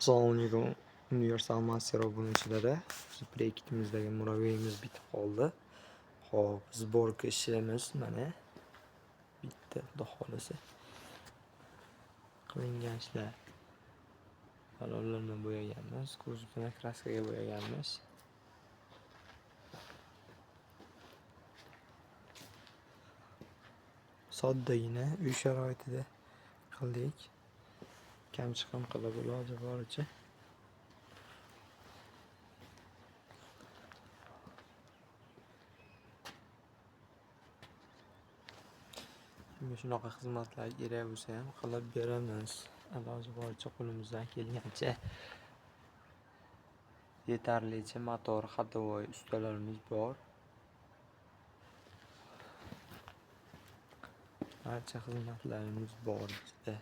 Assalomu alaykum Universal Master obunachilari. Projektimizdagi murabbiyimiz bitib qoldi. Xo'p, sborka ishimiz mana bitta xudo xolasa qilingan ishlar. Balonlarni bo'yaganmiz, kuzovni kraskaga bo'yaganmiz. Soddagina uy sharoitida qildik. Kamchiqim qilib iloji boricha. Shunaqa xizmatlar kerak bo'lsa ham qilib beramiz. Iloji boricha qo'limizdan kelgancha yetarlicha motor xatovoy ustalarimiz bor. Barcha xizmatlarimiz bor bizda.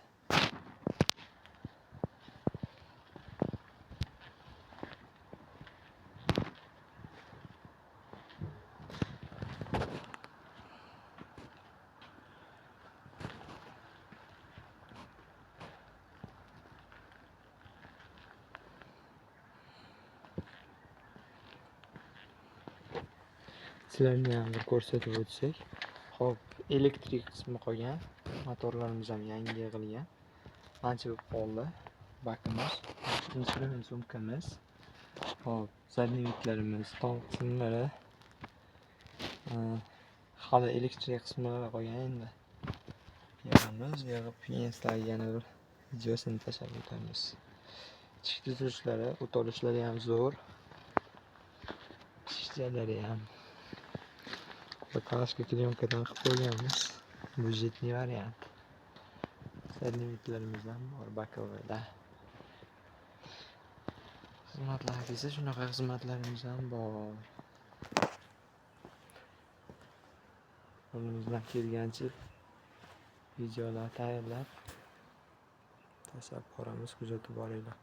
Sizlarni ham bir ko'rsatib o'tsak. Xo'p, elektrik qismi qolgan. Motorlarimiz ham yangi yig'ilgan. Ancha bo'lib qoldi. Bakimiz, instrument sumkamiz. Xo'p, zadniyliklarimiz, tom qismlari. Hali elektrik qismlari qolgan endi. Yig'ib keyin yana bir videosini tashlab o'tamiz. Ichki tuzilishlari, o'tolishlari ham zo'r. Ishchalari ham Kraska klyonkadan qilib qo'yganmiz. Budjetniy variant. Sadniyliklarimiz ham bor bakovada. Xizmatlar desa shunaqa xizmatlarimiz ham bor. Qo'limizdan kelgancha videolar tayyorlab tashlab boramiz, kuzatib boringlar.